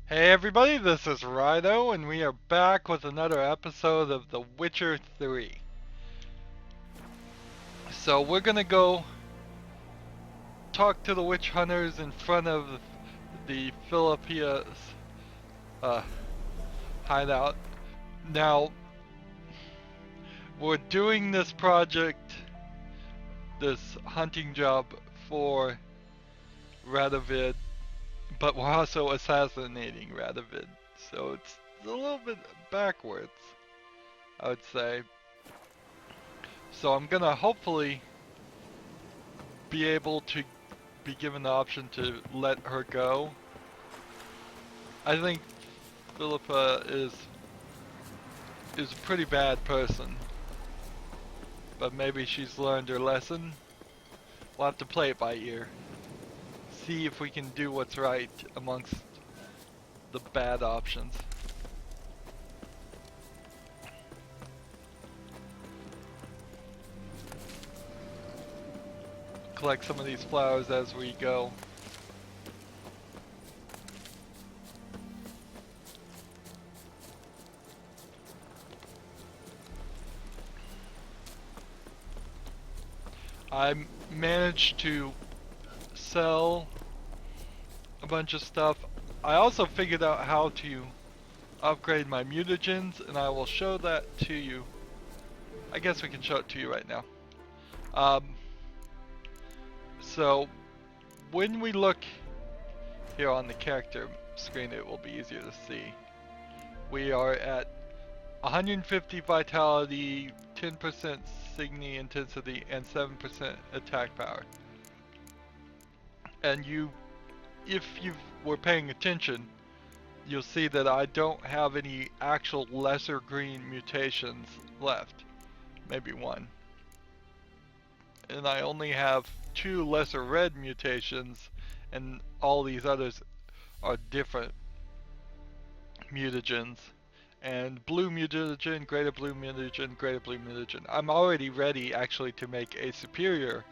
Hey everybody, this is Rydo, and we are back with another episode of The Witcher 3. So we're gonna go talk to the witch hunters in front of the Philippia's uh, hideout. Now, we're doing this project, this hunting job for Radovid, but we're also assassinating Radovid. So it's a little bit backwards, I would say. So I'm gonna hopefully be able to be given the option to let her go. I think Philippa is a pretty bad person, but maybe she's learned her lesson. We'll have to play it by ear. See if we can do what's right amongst the bad options. Collect some of these flowers as we go. I managed to sell a bunch of stuff. I also figured out how to upgrade my mutagens, and I will show that to you. I guess we can show it to you right now. So when we look here on the character screen, it will be easier to see. We are at 150 vitality, 10% Signy intensity, and 7% attack power. And if you were paying attention, you'll see that I don't have any actual lesser green mutations left. Maybe one. And I only have 2 lesser red mutations, and all these others are different mutagens. And blue mutagen, greater blue mutagen, greater blue mutagen. I'm already ready actually to make a superior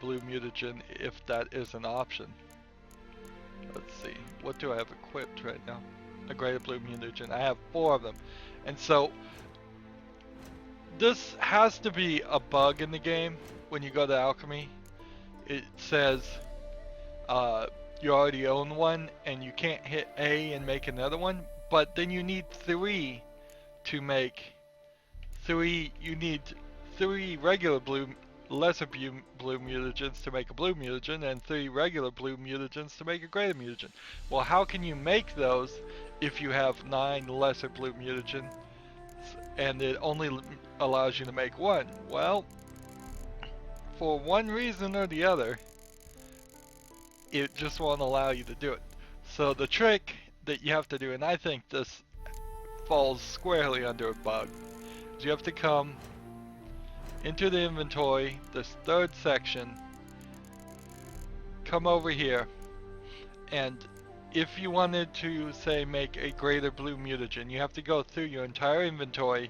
blue mutagen if that is an option. Let's see, what do I have equipped right now? A greater blue mutagen. I have 4 of them. And so this has to be a bug in the game. When you go to alchemy, it says you already own one and you can't hit A and make another one, but then you need 3 to make 3. You need 3 regular lesser blue mutagens to make a blue mutagen, and 3 regular blue mutagens to make a greater mutagen. Well, how can you make those if you have 9 lesser blue mutagens and it only allows you to make 1? Well, for one reason or the other, it just won't allow you to do it. So the trick that you have to do, and I think this falls squarely under a bug, is you have to come into the inventory, this 3rd section, come over here, and if you wanted to, say, make a greater blue mutagen, you have to go through your entire inventory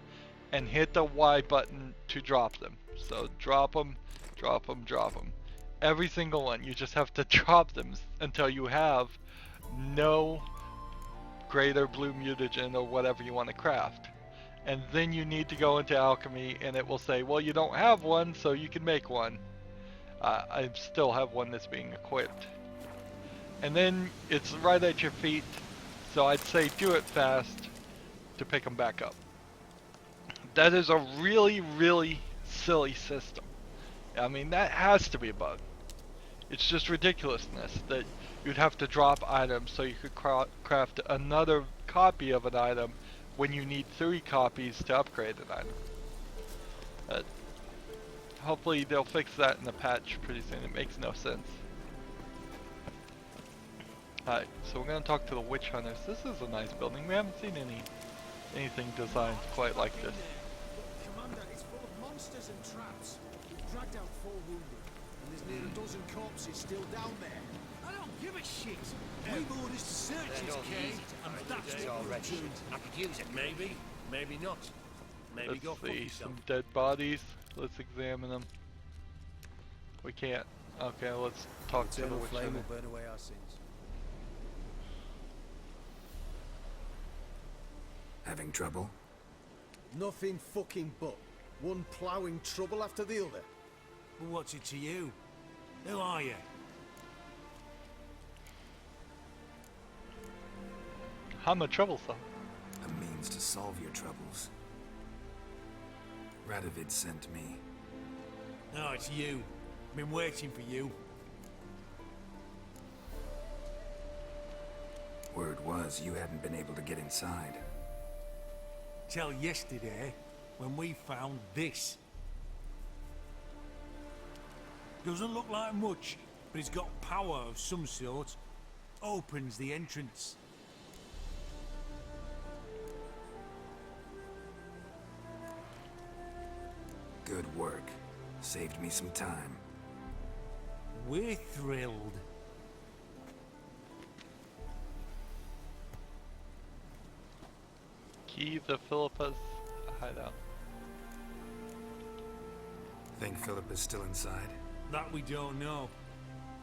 and hit the Y button to drop them. So drop them, drop them, drop them. Every single one. You just have to drop them until you have no greater blue mutagen or whatever you want to craft. And then you need to go into alchemy and it will say, well, you don't have one, so you can make one. I still have one that's being equipped. And then it's right at your feet, so I'd say do it fast to pick them back up. That is a really, really silly system. I mean, that has to be a bug. It's just ridiculousness that you'd have to drop items so you could craft another copy of an item when you need 3 copies to upgrade an item. Hopefully they'll fix that in the patch pretty soon. It makes no sense. Alright, so we're going to talk to the witch hunters. This is a nice building. We haven't seen anything designed quite like this. Commander, it's full of monsters and traps. We've dragged out 4 wounded, and there's near a dozen corpses still down there. I don't give a shit. We've orders to search this cave, and that's what we're doing. I could use it. Maybe, maybe not. Maybe go Let's see, some dead bodies. Let's examine them. We can't. Okay, let's talk to the witch hunter. Will burn away our sins. Having trouble? Nothing fucking but. One ploughing trouble after the other. But what's it to you? Who are you? I'm a troublesome. A means to solve your troubles. Radovid sent me. No, it's you. Been waiting for you. Word was you hadn't been able to get inside. Till yesterday, when we found this. Doesn't look like much, but it's got power of some sort. Opens the entrance. Good work. Saved me some time. We're thrilled. Key to Philippa's hideout. Think Philip is still inside? That we don't know.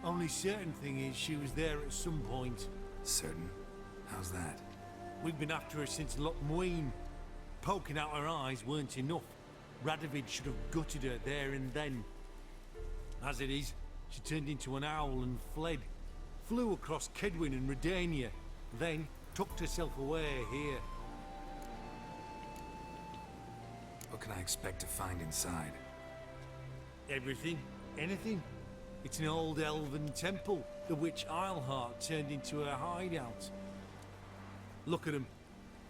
Only certain thing is she was there at some point. Certain? How's that? We've been after her since Lochmuin. Poking out her eyes weren't enough. Radovid should have gutted her there and then. As it is, she turned into an owl and fled. Flew across Kedwin and Redania, then tucked herself away here. What can I expect to find inside? Everything, anything. It's an old elven temple, the witch Isleheart turned into her hideout. Look at him.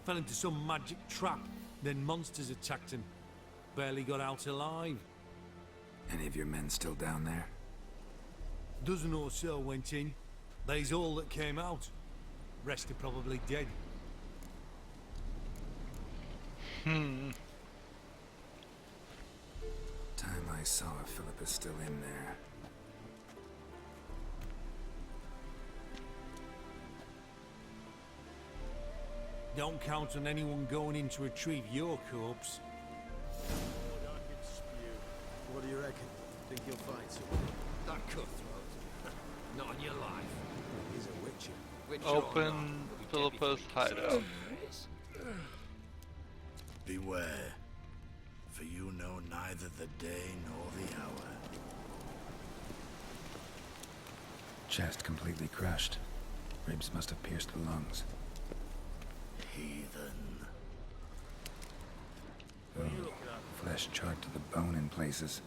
Fell into some magic trap, then monsters attacked him. Barely got out alive. Any of your men still down there? Dozen or so went in. They's all that came out. Rest are probably dead. Hmm. Time I saw if Philip is still in there. Don't count on anyone going in to retrieve your corpse. Lord, I can spew. What do you reckon? Think you'll find someone? That cutthroat. Not on your life. He's a witcher. Witcher or not, Open we'll be dead Philippa's before you can hideout. Beware, for you know neither the day nor the hour. Chest completely crushed. Ribs must have pierced the lungs. Heathen. Flesh charred to the bone in places.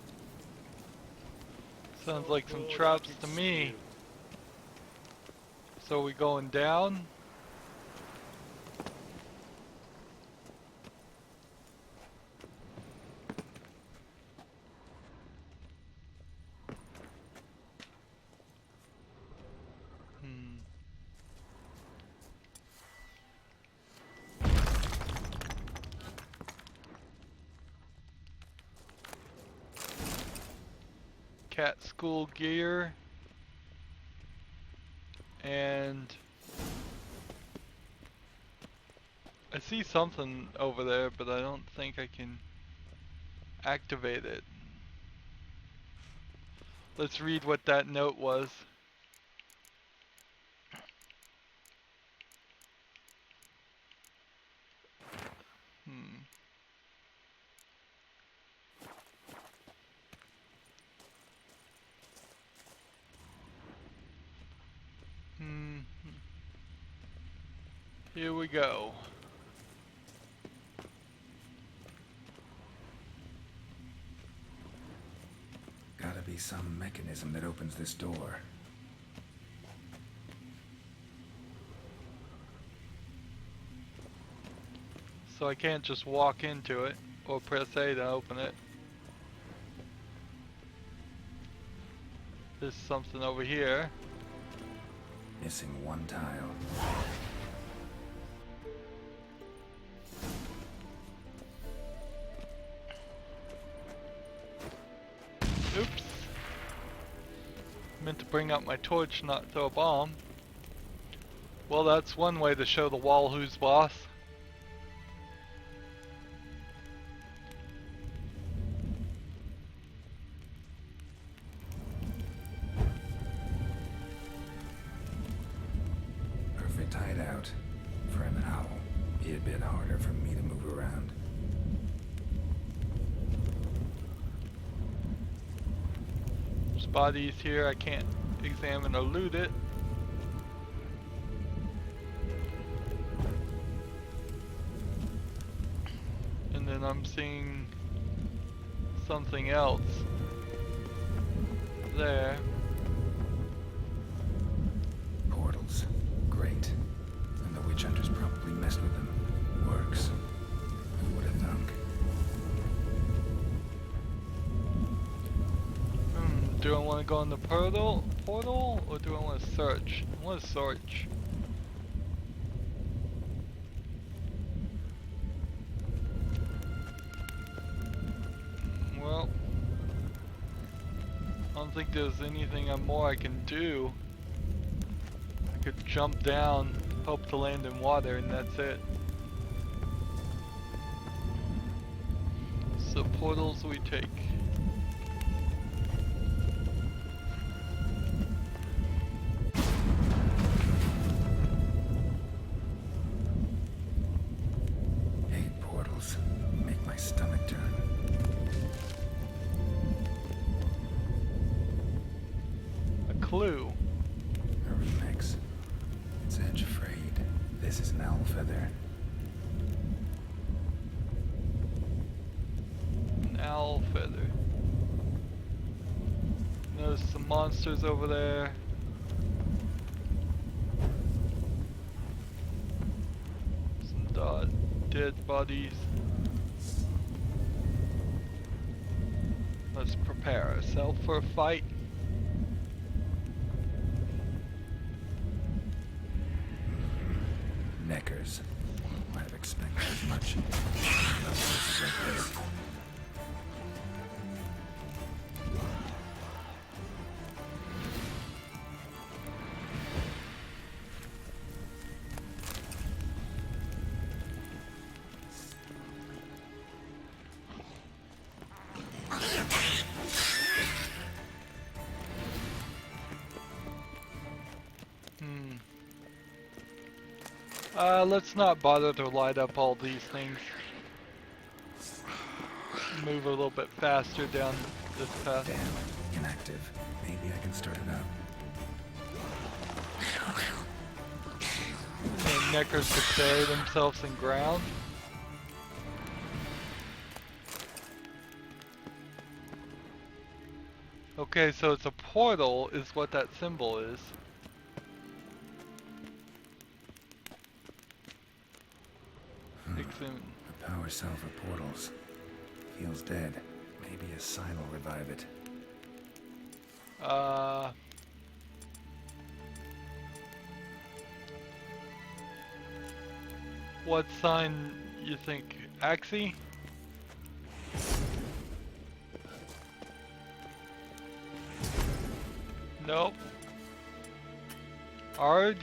Sounds like some traps to me. So we going down? Cat school gear. And I see something over there, but I don't think I can activate it. Let's read what that note was. Here we go. Gotta be some mechanism that opens this door. So I can't just walk into it or press A to open it. There's something over here. Missing one tile. Oops. Meant to bring out my torch, not throw a bomb. Well, that's one way to show the wall who's boss. Perfect hideout for an owl. Be a bit harder for me to move around. There's bodies here, I can't examine or loot it. And then I'm seeing something else there. Portals. Great. And the witch hunters probably messed with them. Works. Who would have thunk? Do I want to go in the portal, or do I want to search? I want to search. Well, I don't think there's anything more I can do. I could jump down, hope to land in water, and that's it. So portals we take. Hate portals. Make my stomach turn. A clue. A remix. It's edge afraid. This is an owl feather. An owl feather. There's some monsters over there. Some dead bodies. Let's prepare ourselves for a fight. Neckers. Might have expected as much. Not places like this. Let's not bother to light up all these things. Move a little bit faster down this path. Damn, inactive. Maybe I can start it up. And neckers could bury themselves in ground. Okay, so it's a portal is what that symbol is. Examine. A power cell for portals. Feels dead. Maybe a sign will revive it. What sign you think? Axie? Nope. Ard?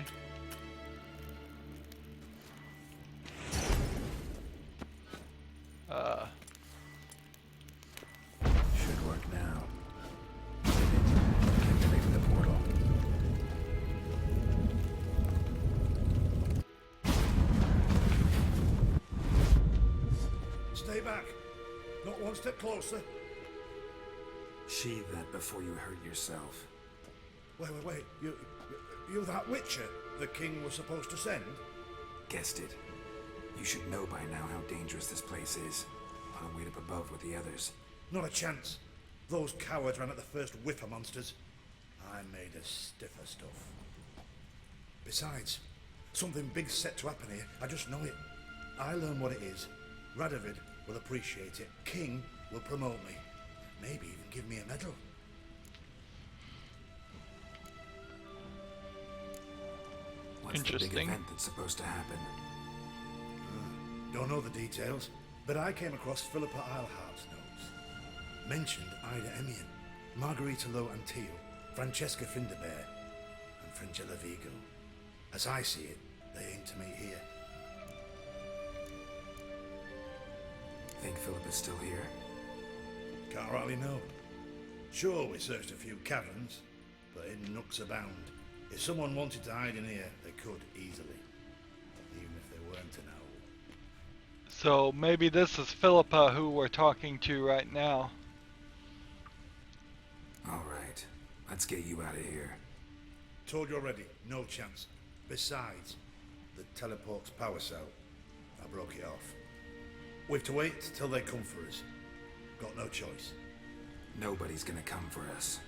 Should work now. Activate the portal. Stay back. Not one step closer. Sheathe that before you hurt yourself. Wait. You that Witcher the king was supposed to send? Guessed it. You should know by now how dangerous this place is. I'll wait up above with the others. Not a chance. Those cowards ran at the first whiff of monsters. I made a stiffer stuff. Besides, something big's set to happen here. I just know it. I learn what it is. Radovid will appreciate it. King will promote me. Maybe even give me a medal. What's the big Interesting. event that's supposed to happen? Don't know the details, but I came across Philippa Eilhart's notes. Mentioned Ida Emian, Margarita Lo Antio, Francesca Finderbear, and Fringilla Vigo. As I see it, they aim to meet here. Think Philippa's still here? Can't rightly know. Sure, we searched a few caverns, but hidden nooks abound. If someone wanted to hide in here, they could easily. Even if they weren't an owl. So maybe this is Philippa who we're talking to right now. All right, let's get you out of here. Told you already, no chance. Besides, the teleport's power cell. I broke it off. We have to wait till they come for us. Got no choice. Nobody's gonna come for us.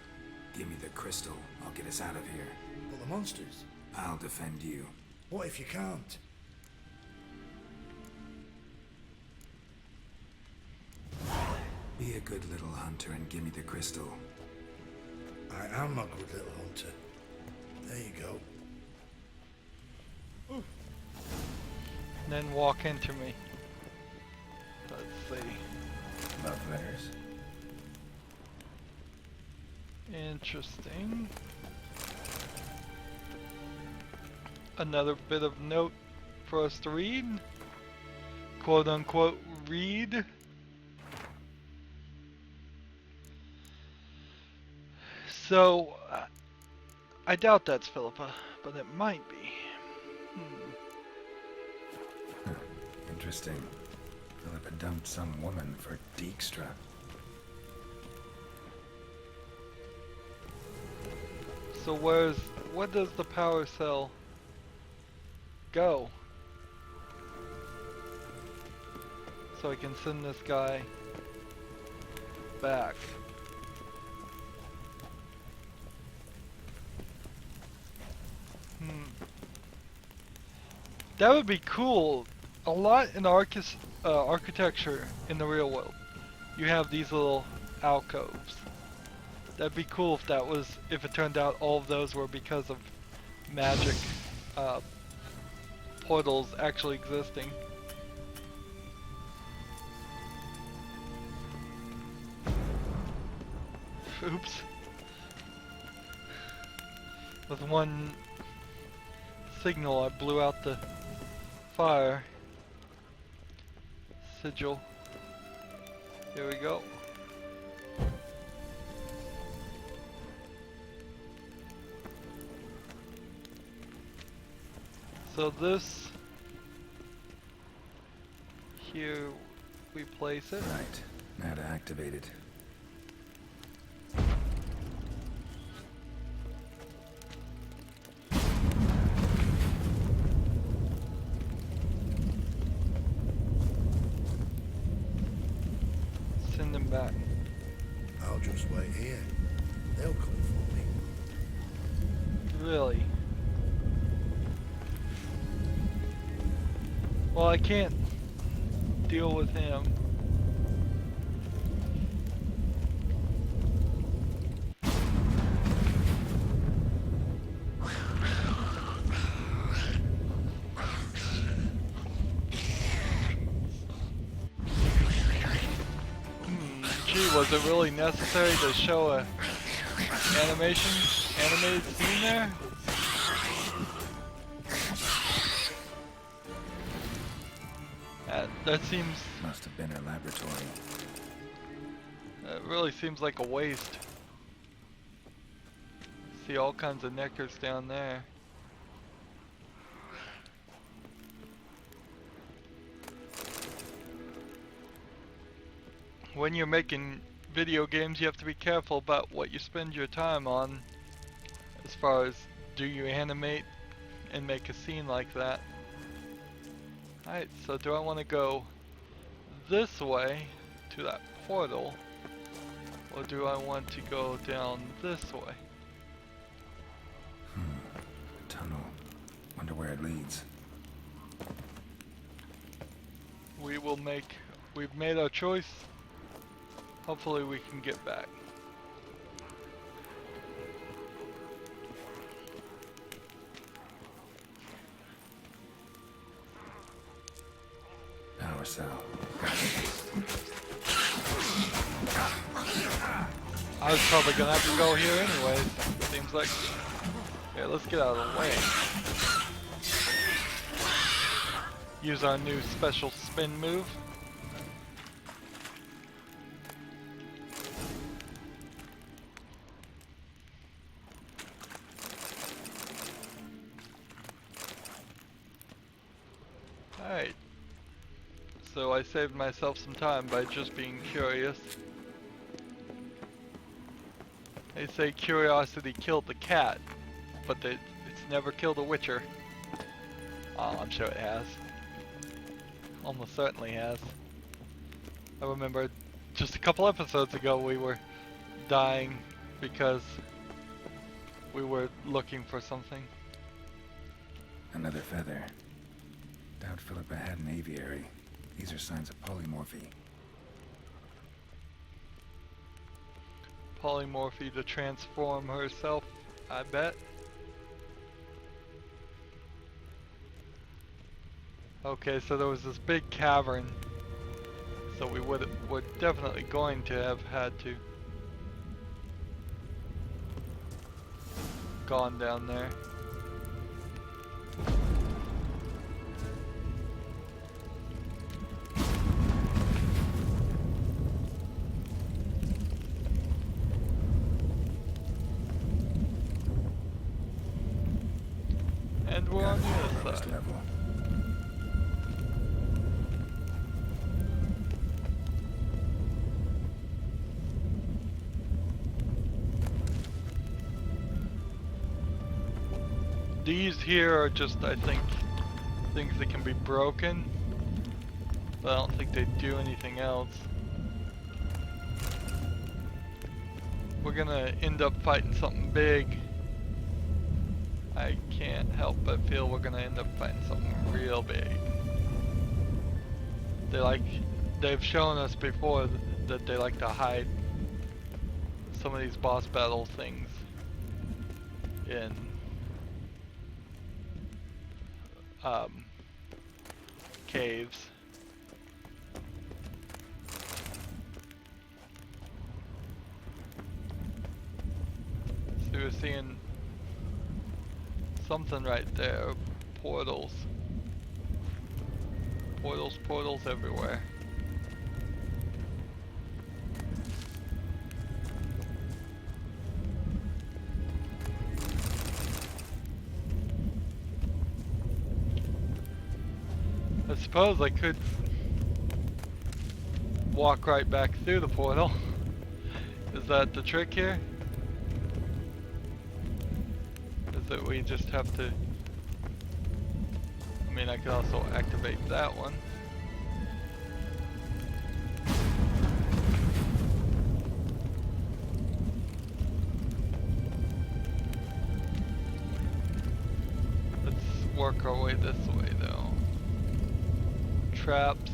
Give me the crystal, I'll get us out of here. But the monsters? I'll defend you. What if you can't? Be a good little hunter and give me the crystal. I am a good little hunter. There you go. Then walk into me. Let's see. Love letters. Interesting. Another bit of note for us to read. Quote unquote read. So, I doubt that's Philippa, but it might be. Interesting. Philippa dumped some woman for Dijkstra. So what does the power cell go? So I can send this guy back. That would be cool. A lot in architecture in the real world. You have these little alcoves. That'd be cool if it turned out all of those were because of magic portals actually existing. Oops. With one signal I blew out the fire sigil. Here we go. So this here we place it. Right. Now to activate it. Send them back. I'll just wait here. They'll come for me. Really? Well, I can't deal with him. Gee, was it really necessary to show a animated scene there? That seems... Must have been her laboratory. That really seems like a waste. See all kinds of knickers down there. When you're making video games, you have to be careful about what you spend your time on. As far as, do you animate and make a scene like that? Alright, so do I want to go this way to that portal, or do I want to go down this way? Tunnel. Wonder where it leads. We've made our choice. Hopefully we can get back. Power cell. I was probably gonna have to go here anyways. Seems like. Yeah, let's get out of the way. Use our new special spin move. Alright. so I saved myself some time by just being curious. They say curiosity killed the cat, but it's never killed a witcher. Oh, I'm sure it has. Almost certainly has. I remember just a couple episodes ago we were dying because we were looking for something. Another feather. Doubt Philippa had an aviary. These are signs of polymorphy. Polymorphy to transform herself, I bet. Okay, so there was this big cavern, so we were definitely going to have had to gone down there. And we're on the other First side. level. These here are just, I think, things that can be broken, but I don't think they do anything else. We're gonna end up fighting something big. I can't help but feel we're gonna end up fighting something real big. They've shown us before that they like to hide some of these boss battle things in caves. So we're seeing something right there. Portals. Portals everywhere. I suppose I could walk right back through the portal. Is that the trick here? Is that we just have to... I mean, I could also activate that one. Let's work our way this way though. Traps.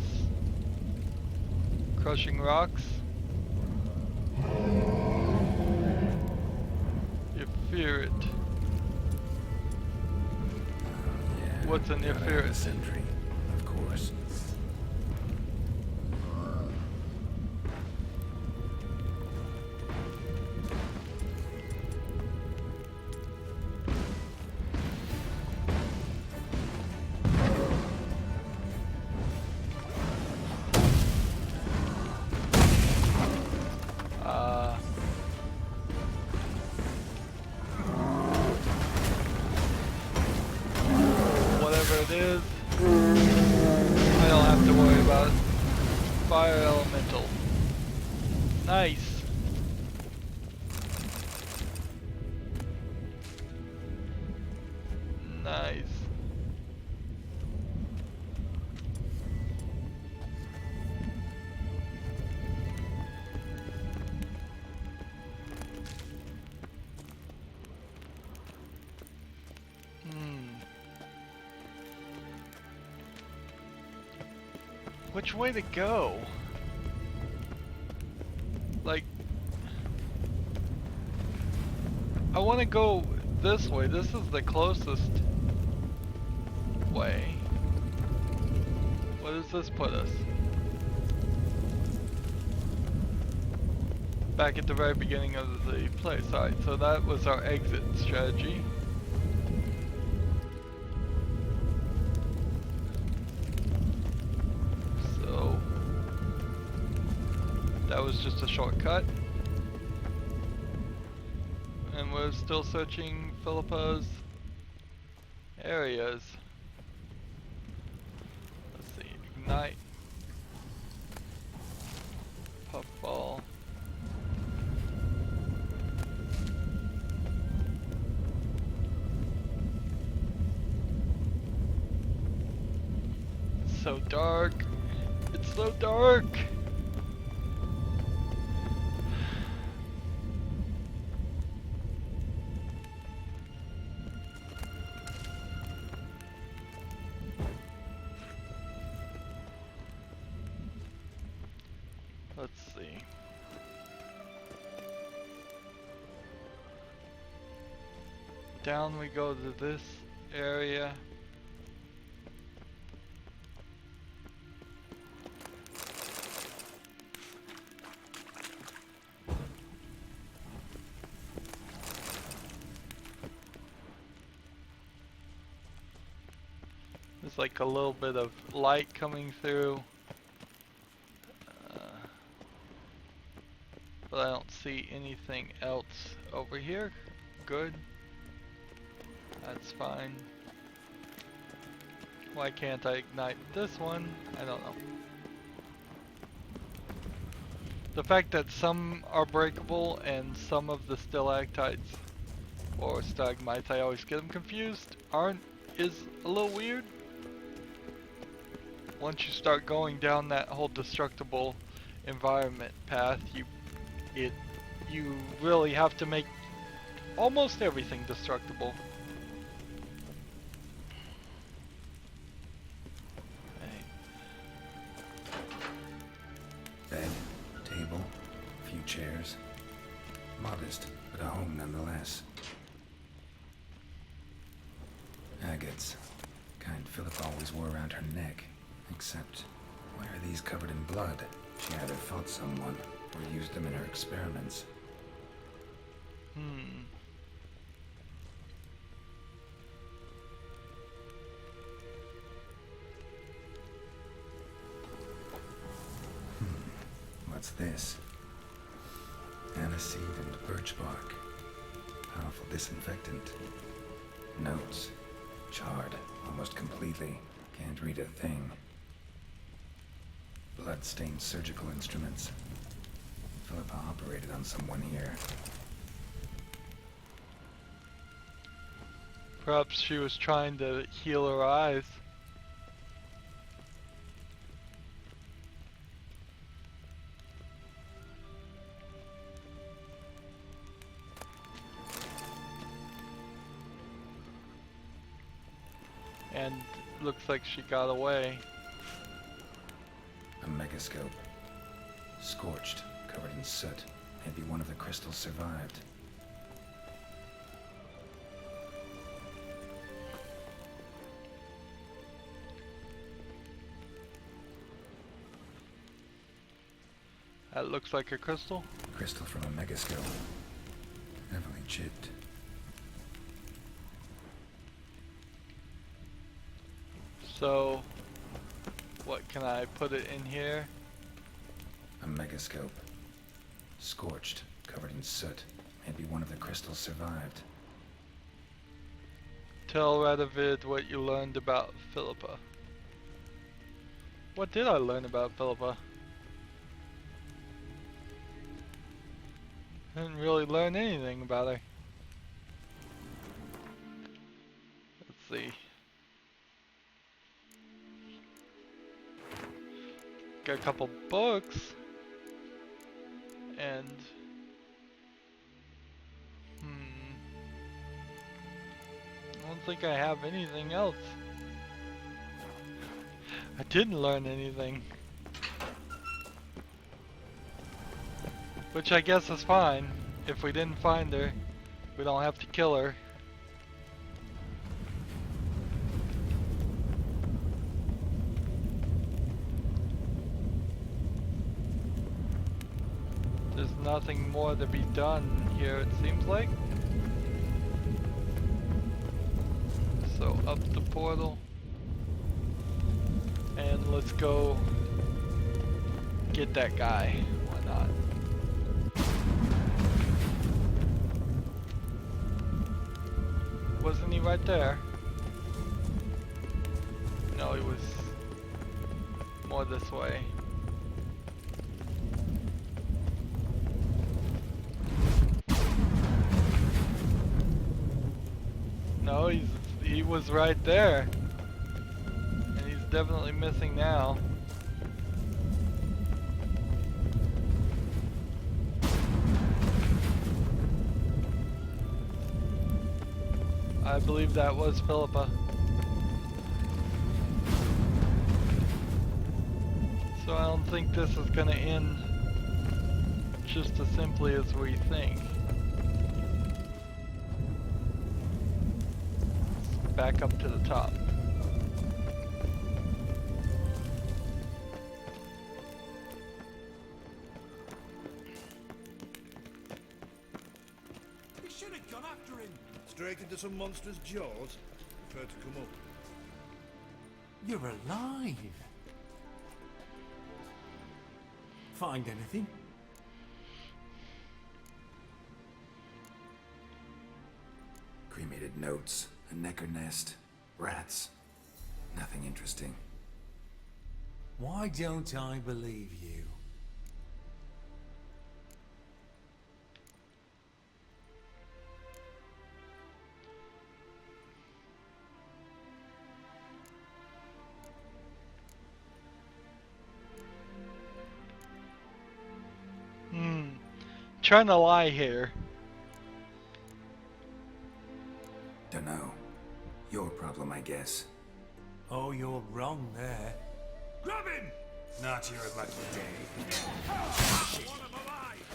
Crushing rocks. You fear it. Yeah, What's an gotta have Ifrit? a sentry, of course. Whatever it is, I don't have to worry about it. Fire elemental. Nice. Nice. Which way to go? Like, I want to go this way. This is the closest way. Where does this put us? Back at the very beginning of the place. Alright, so that was our exit strategy. That was just a shortcut. And we're still searching Philippa's areas. Let's see, ignite. so dark. It's so dark. Let's see. Down we go to this area. There's like a little bit of light coming through. But I don't see anything else over here. Good. That's fine. Why can't I ignite this one? I don't know. The fact that some are breakable and some of the stalactites or stalagmites, I always get them confused, is a little weird. Once you start going down that whole destructible environment path, you really have to make almost everything destructible. Bed, table, a few chairs. Modest, but a home nonetheless. Agates. Kind Philip always wore around her neck. Except, why are these covered in blood? She either fought someone, or used them in her experiments. What's this? Aniseed and birch bark. Powerful disinfectant. Notes. Charred, almost completely. Can't read a thing. Blood-stained surgical instruments. Philippa operated on someone here. Perhaps she was trying to heal her eyes. And looks like she got away. A megascope. Scorched, covered in soot. Maybe one of the crystals survived. That looks like a crystal. Crystal from a megascope. Heavily chipped. So, what can I put it in here? A megascope. Scorched, covered in soot. Maybe one of the crystals survived. Tell Radovid what you learned about Philippa. What did I learn about Philippa? I didn't really learn anything about her. Let's see. Got a couple books. And I don't think I have anything else. I didn't learn anything. Which I guess is fine. If we didn't find her, we don't have to kill her. There's nothing more to be done here, it seems like. So up the portal. And let's go get that guy. Why not? Wasn't he right there? No, he was more this way. No, he was right there. And he's definitely missing now. I believe that was Philippa. So I don't think this is gonna end just as simply as we think. Let's back up to the top. You should have gone after him. Straight into some monster's jaws? Prefer to come up. You're alive. Find anything? Cremated notes, a necker nest, rats. Nothing interesting. Why don't I believe you? Trying to lie here. Dunno. Your problem, I guess. Oh, you're wrong there. Grab him! Not your lucky day. One of alive!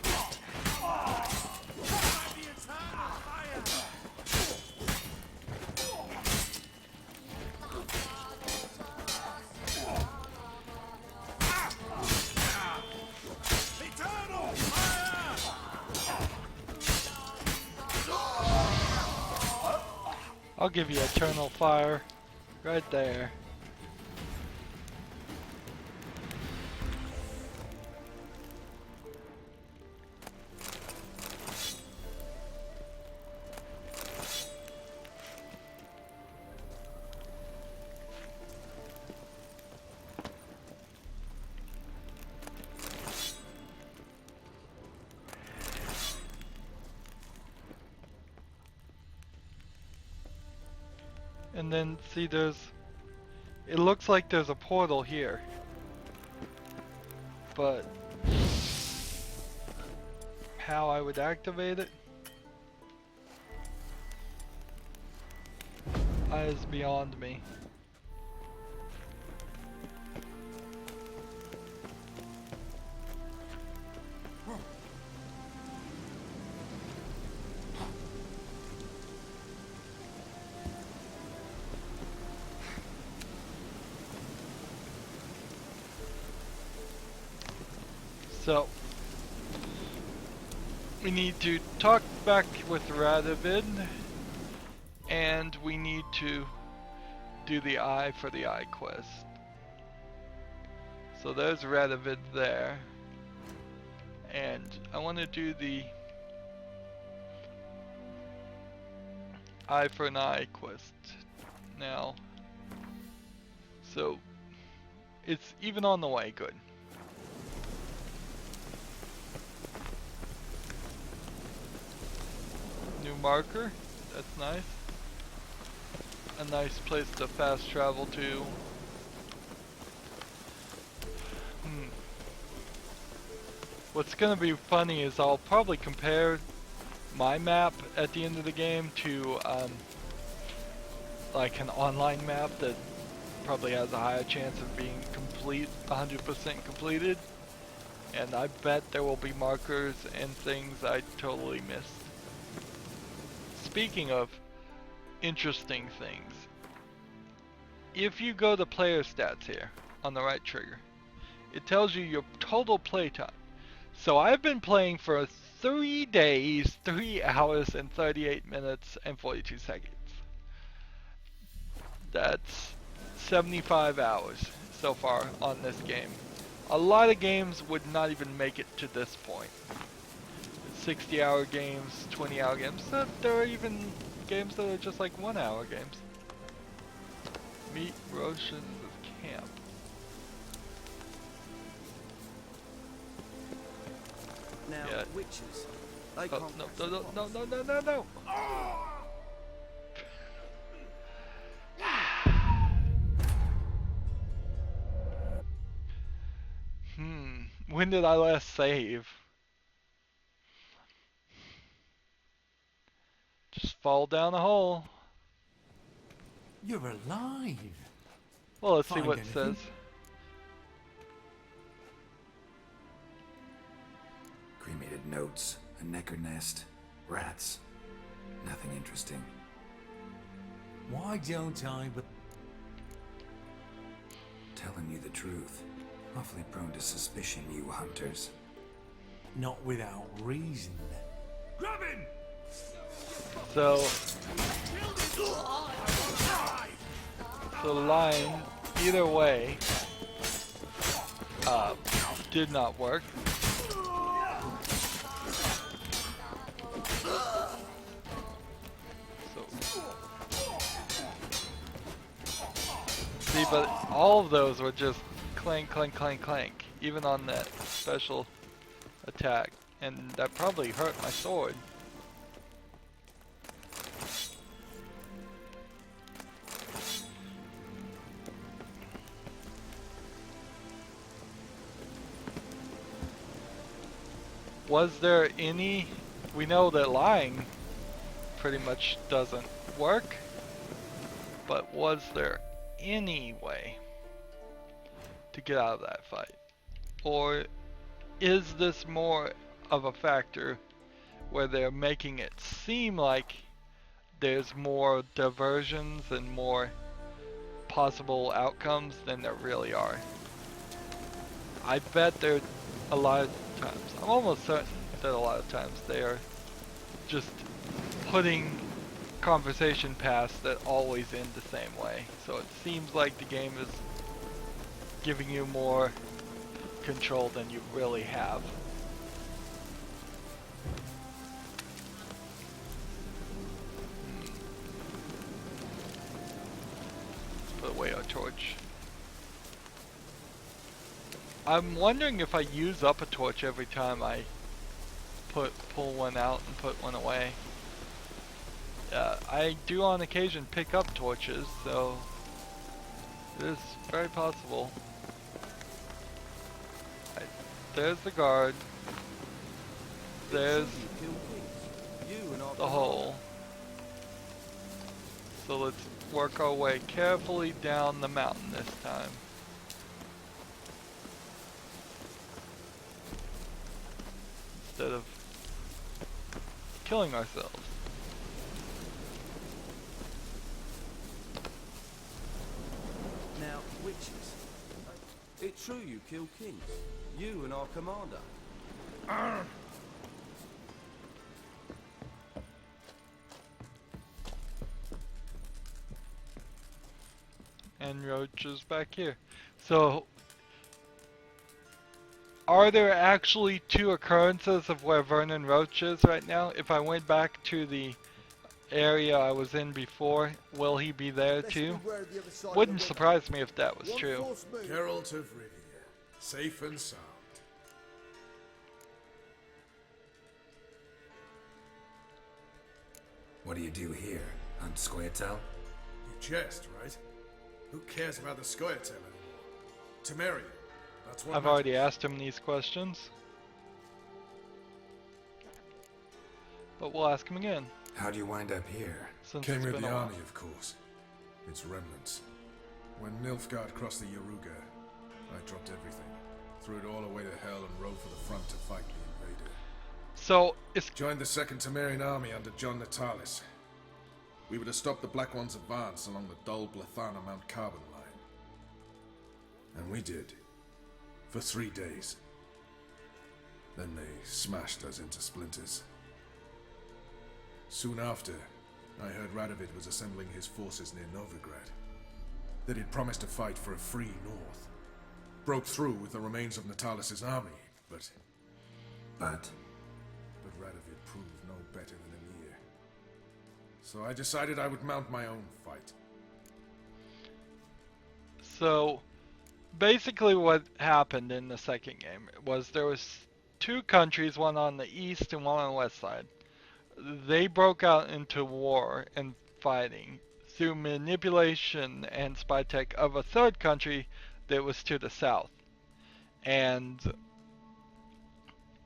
Find the eternal fire! Eternal fire! I'll give you eternal fire. Right there. And then see it looks like there's a portal here. But how I would activate it is beyond me. So, we need to talk back with Rydo, and we need to do the eye for the eye quest. So there's Rydo there, and I want to do the eye for an eye quest now. So, it's even on the way, good. New marker, that's nice. A nice place to fast travel to. What's gonna be funny is I'll probably compare my map at the end of the game to like an online map that probably has a higher chance of being 100% completed. And I bet there will be markers and things I totally missed. Speaking of interesting things, if you go to player stats here on the right trigger, it tells you your total playtime. So I've been playing for 3 days, 3 hours and 38 minutes and 42 seconds. That's 75 hours so far on this game. A lot of games would not even make it to this point. 60-hour games, 20-hour games. There are even games that are just like 1-hour games. Meet Roshan with camp. Now, Yeah. witches. They Oh, can't no, press no, the no, no, buttons. no, no, no, no. When did I last save? Just fall down a hole. You're alive. Well, let's see Find what it anything? says. Cremated notes, a necker nest, rats. Nothing interesting. Why don't I but Telling you the truth. Awfully prone to suspicion, you hunters. not without reason? Grab him! So the line, either way, did not work. See, but all of those were just clank, clank, clank, clank, even on that special attack, and that probably hurt my sword. Was there any... We know that lying pretty much doesn't work, but was there any way to get out of that fight? Or is this more of a factor where they're making it seem like there's more diversions and more possible outcomes than there really are? I bet there a lot of times, I'm almost certain that a lot of times they are just putting conversation paths that always end the same way. So it seems like the game is giving you more control than you really have. Put away our torch. I'm wondering if I use up a torch every time I pull one out and put one away. I do on occasion pick up torches, so it is very possible. Right, there's the guard. There's the hole. So let's work our way carefully down the mountain this time. Instead of killing ourselves. Now, witches. It's true you killed kings. You and our commander. And Roach is back here. So, are there actually two occurrences of where Vernon Roach is right now? If I went back to the area I was in before, will he be there too? Wouldn't surprise me if that was true. Geralt of Rivia, safe and sound. What do you do here? Hunt Scoia'tael? You jest, right? Who cares about the Scoia'tael anymore? Temerian. That's what I've already asked him these questions. But we'll ask him again. How'd you wind up here? Since Came it's with been the a while. army, of course. Its remnants. When Nilfgaard crossed the Yaruga, I dropped everything. Threw it all away to hell and rode for the front to fight the invader. So, it's... Joined the Second Temerian army under John Natalis. We were to stop the Black One's advance along the Dol Blathana Mount Carbon line. And we did. For 3 days. Then they smashed us into splinters. Soon after, I heard Radovid was assembling his forces near Novigrad. That he'd promised to fight for a free north. Broke through with the remains of Natalis' army, but Radovid proved no better than Emir. So I decided I would mount my own fight. So, basically what happened in the second game was there was two countries, one on the east and one on the west side. They broke out into war and fighting through manipulation and spy tech of a third country that was to the south. And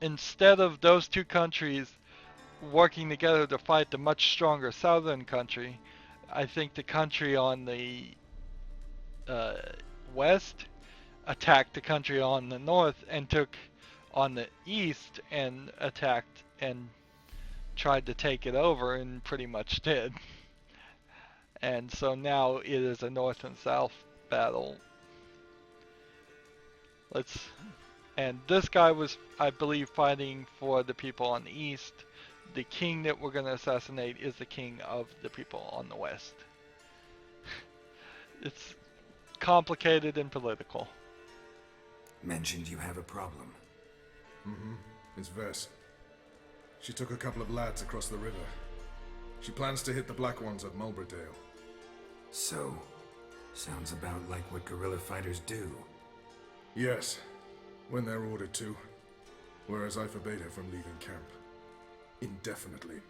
instead of those two countries working together to fight the much stronger southern country, I think the country on the uh, west attacked the country on the north and took on the east and attacked and tried to take it over and pretty much did. And so now it is a north and south battle. And this guy was, I believe, fighting for the people on the east. The king that we're going to assassinate is the king of the people on the west. It's complicated and political. Mentioned you have a problem. Mm-hmm. It's Vess. She took a couple of lads across the river. She plans to hit the Black Ones at Mulberydale. So, sounds about like what guerrilla fighters do. Yes, when they're ordered to. Whereas I forbade her from leaving camp. Indefinitely.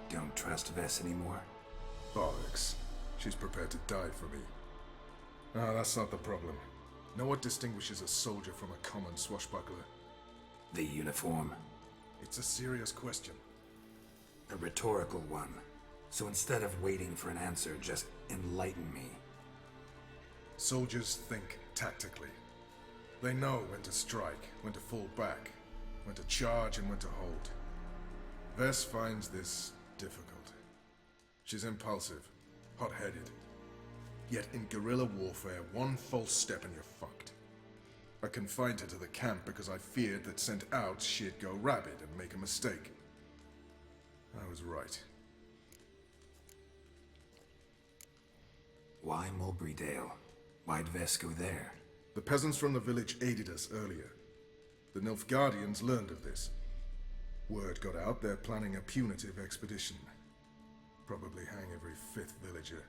Don't trust Vess anymore? Bollocks. She's prepared to die for me. Ah, that's not the problem. Know what distinguishes a soldier from a common swashbuckler? The uniform. It's a serious question. A rhetorical one. So instead of waiting for an answer, just enlighten me. Soldiers think tactically. They know when to strike, when to fall back, when to charge and when to hold. Vess finds this difficult. She's impulsive, hot-headed. Yet in guerrilla warfare, one false step and you're fucked. I confined her to the camp because I feared that sent out she'd go rabid and make a mistake. I was right. Why Mulberydale? Why'd Vess go there? The peasants from the village aided us earlier. The Nilfgaardians learned of this. Word got out they're planning a punitive expedition. Probably hang every fifth villager.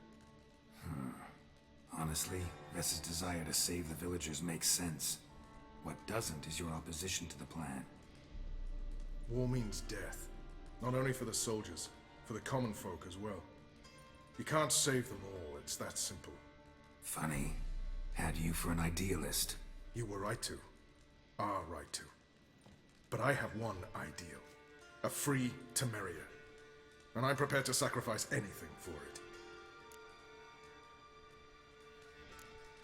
Honestly, Vess's desire to save the villagers makes sense. What doesn't is your opposition to the plan. War means death. Not only for the soldiers, for the common folk as well. You can't save them all, it's that simple. Funny. Had you for an idealist. You were right to. Are right to. But I have one ideal. A free Temeria. And I'm prepared to sacrifice anything for it.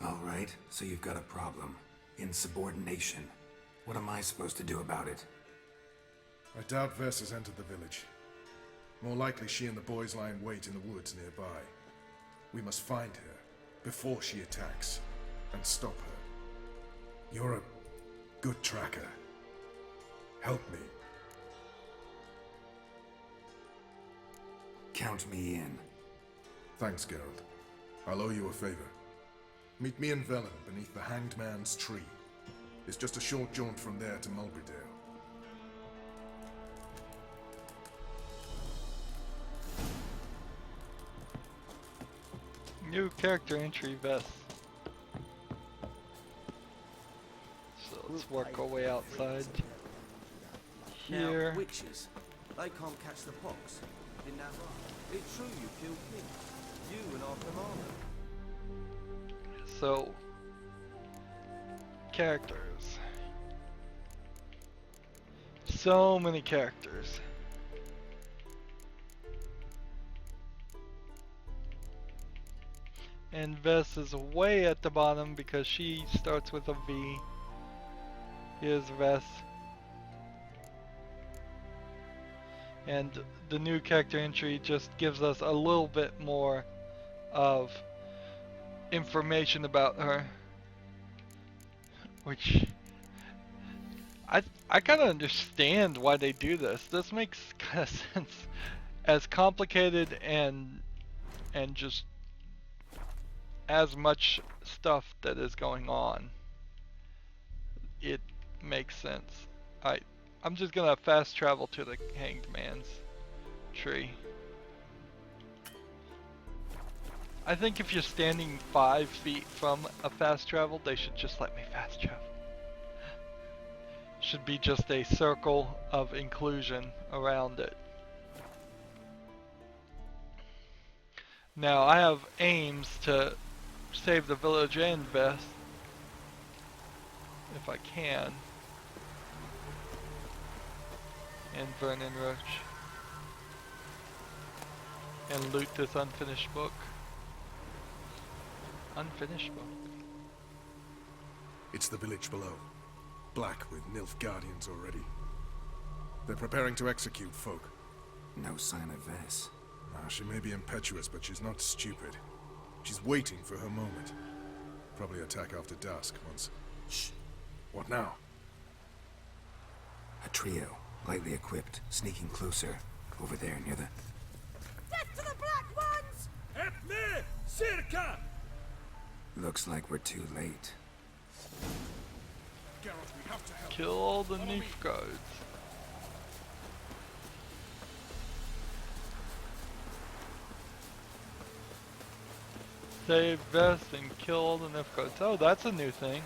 Alright, so you've got a problem. Insubordination. What am I supposed to do about it? I doubt Vess has entered the village. More likely she and the boys lie in wait in the woods nearby. We must find her before she attacks and stop her. You're a good tracker. Help me. Count me in. Thanks, Geralt. I'll owe you a favor. Meet me in Velen beneath the Hanged Man's tree. It's just a short jaunt from there to Mulberydale. New character entry, Vess. So let's work our way outside. Here. Now, witches, they can't catch the pox. Isn't that right? It's true you killed kings. You and our commander. So, characters. So many characters. And Vess is way at the bottom because she starts with a V. Here's Vess. And the new character entry just gives us a little bit more of information about her, which I kind of understand why they do this. This makes kind of sense. As complicated and just as much stuff that is going on, it makes sense. I'm just gonna fast travel to the Hanged Man's tree. I think if you're standing 5 feet from a fast travel, they should just let me fast travel. Should be just a circle of inclusion around it. Now I have aims to save the village and Vest. If I can. And Vernon Roach. And loot this unfinished book. Unfinished book. It's the village below. Black with Nilf Guardians already. They're preparing to execute folk. No sign of Vess. She may be impetuous, but she's not stupid. She's waiting for her moment. Probably attack after dusk once... Shh! What now? A trio, lightly equipped, sneaking closer. Over there near the... Death to the black ones! Help me! Circa! Looks like we're too late. Geralt, we have to help. Kill all the Neef guards. Save Vest and kill all the Neef guards. Oh, that's a new thing.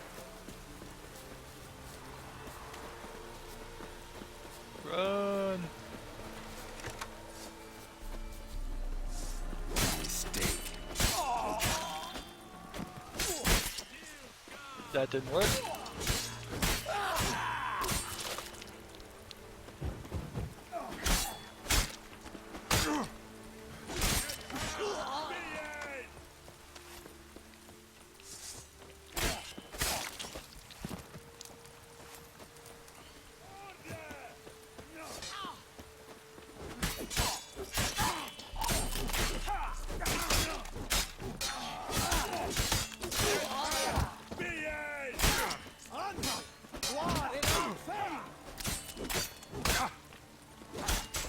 Run! Mistake. That didn't work.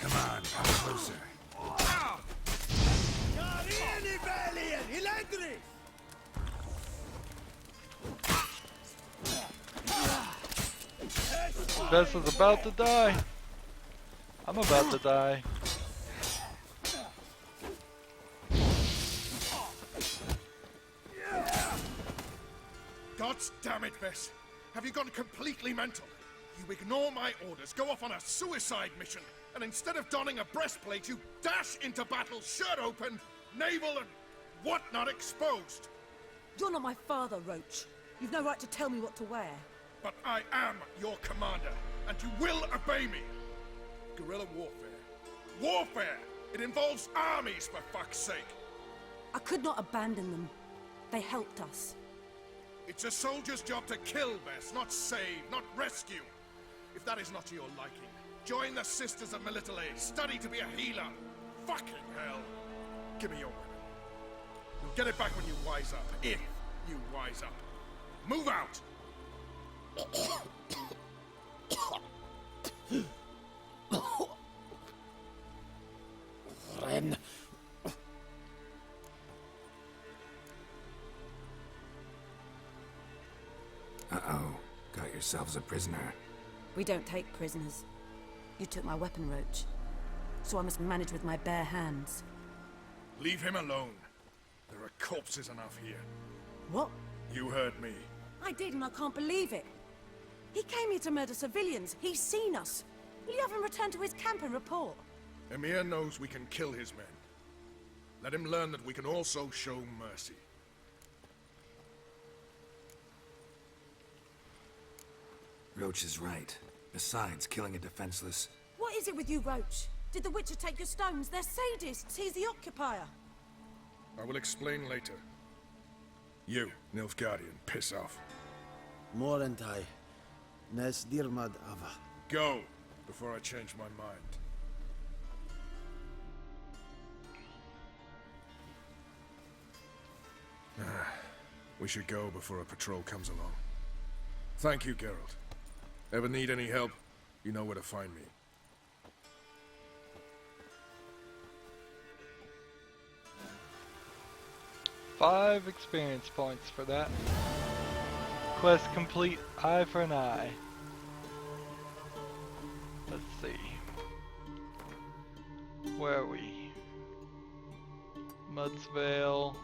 Come on, come closer. Vest is about to die. I'm about to die. God's damn it, Vess! Have you gone completely mental? You ignore my orders, go off on a suicide mission, and instead of donning a breastplate, you dash into battle shirt open, navel and whatnot exposed. You're not my father, Roach. You've no right to tell me what to wear. But I am your commander, and you will obey me. Guerrilla warfare. Warfare! It involves armies, for fuck's sake. I could not abandon them. They helped us. It's a soldier's job to kill, Vess, not save, not rescue. If that is not to your liking, join the Sisters of Melitele, study to be a healer. Fucking hell. Give me your weapon. You'll get it back when you wise up, if you wise up. Move out! Ren. Uh-oh. Got yourselves a prisoner. We don't take prisoners. You took my weapon, Roach. So I must manage with my bare hands. Leave him alone. There are corpses enough here. What? You heard me. I did, and I can't believe it. He came here to murder civilians. He's seen us. Will you have him return to his camp and report? Emir knows we can kill his men. Let him learn that we can also show mercy. Roach is right. Besides, killing a defenseless... What is it with you, Roach? Did the Witcher take your stones? They're sadists. He's the occupier. I will explain later. You, Nilfgaardian, piss off. Morentai. Nes dirmad ava. Go, before I change my mind. We should go before a patrol comes along. Thank you, Geralt. Ever need any help, you know where to find me. Five experience points for that. Quest complete, eye for an eye. Let's see. Where are we? Mudsvale.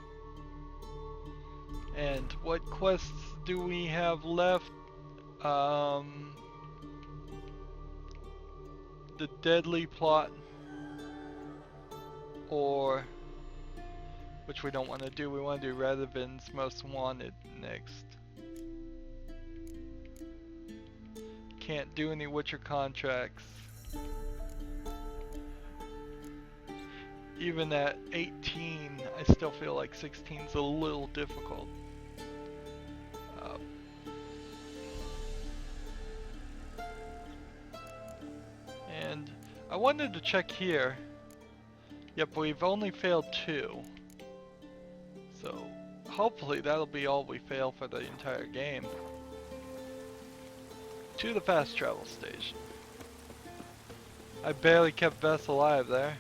And what quests do we have left? The Deadly Plot or which we don't want to do. We want to do Radovid's Most Wanted next. Can't do any Witcher contracts. Even at 18, I still feel like 16's a little difficult. And I wanted to check here. Yep, we've only failed 2. So hopefully that'll be all we fail for the entire game. To the fast travel station. I barely kept Vess alive there.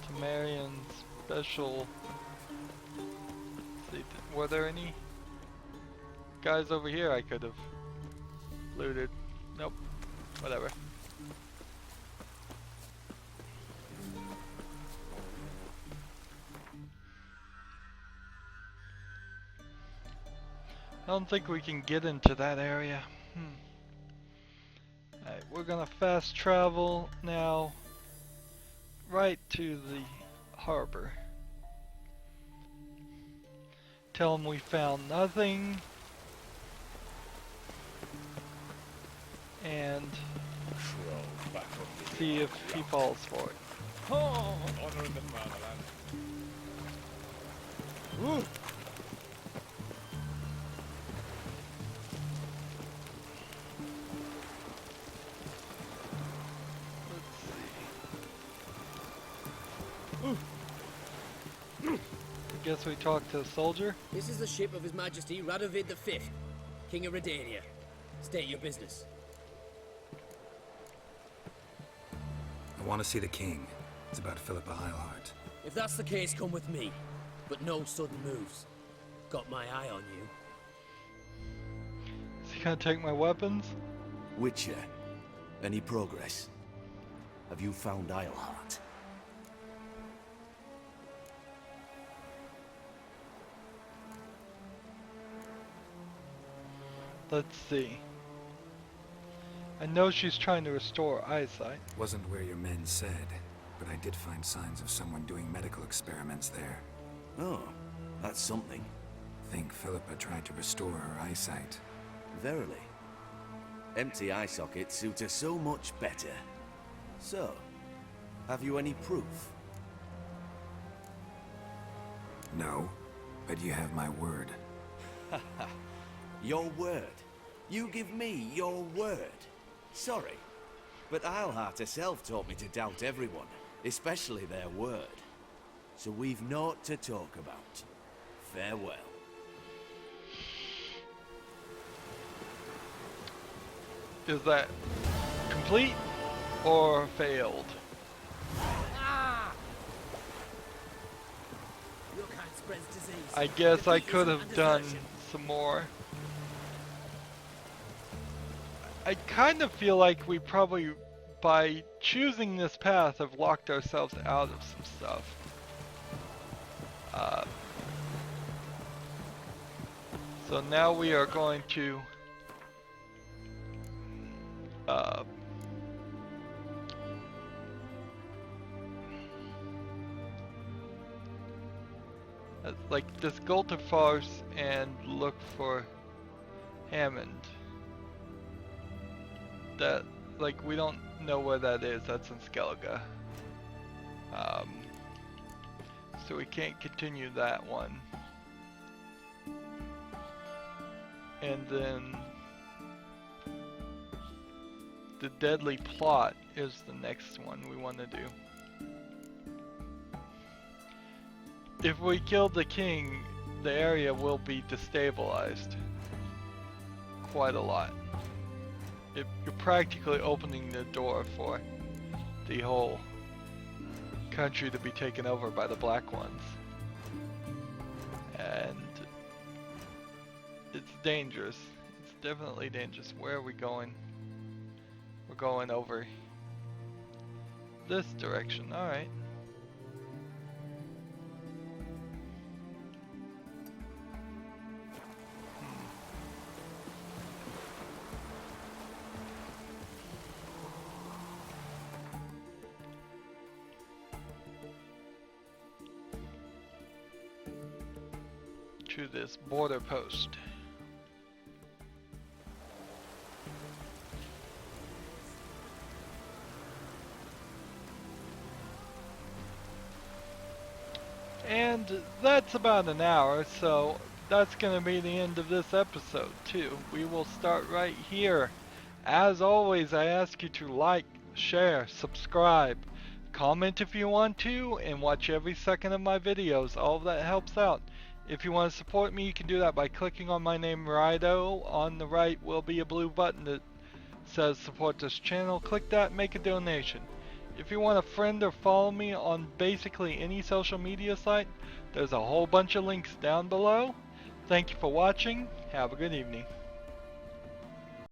Tamarian special. Let's see, were there any guys over here I could have looted? Nope. Whatever. I don't think we can get into that area. Alright, we're gonna fast travel now right to the harbor. Tell him we found nothing. And see if he falls for it. Honor in the fatherland. Ooh. I guess we talked to the soldier. This is the ship of His Majesty Radovid V, King of Redania. State your business. I want to see the king. It's about Philippa Eilhart. If that's the case, come with me. But no sudden moves. Got my eye on you. Is he gonna take my weapons? Witcher, any progress? Have you found Eilhart? Let's see. I know she's trying to restore eyesight. Wasn't where your men said, but I did find signs of someone doing medical experiments there. Oh, that's something. Think Philippa tried to restore her eyesight. Verily. Empty eye sockets suit her so much better. So, have you any proof? No, but you have my word. Your word? You give me your word? Sorry, but Eilhart herself taught me to doubt everyone, especially their word. So we've naught to talk about. Farewell. Is that complete or failed? Your kind spreads disease. I guess I Defeat could isn't have a done desertion. some more. I kind of feel like we probably, by choosing this path, have locked ourselves out of some stuff. So now we are going to like this Gultafars and look for Hammond. That, like, we don't know where that is. That's in Skellige. So we can't continue that one. And then the Deadly Plot is the next one we want to do. If we kill the king, the area will be destabilized quite a lot. You're practically opening the door for the whole country to be taken over by the Black Ones. And it's dangerous. It's definitely dangerous. Where are we going? We're going over this direction. Alright. to this border post. And that's about an hour, so that's going to be the end of this episode too. We will start right here. As always, I ask you to like, share, subscribe, comment if you want to, and watch every second of my videos. All of that helps out. If you want to support me, you can do that by clicking on my name, Rydo. On the right will be a blue button that says support this channel. Click that, make a donation. If you want to friend or follow me on basically any social media site, there's a whole bunch of links down below. Thank you for watching. Have a good evening.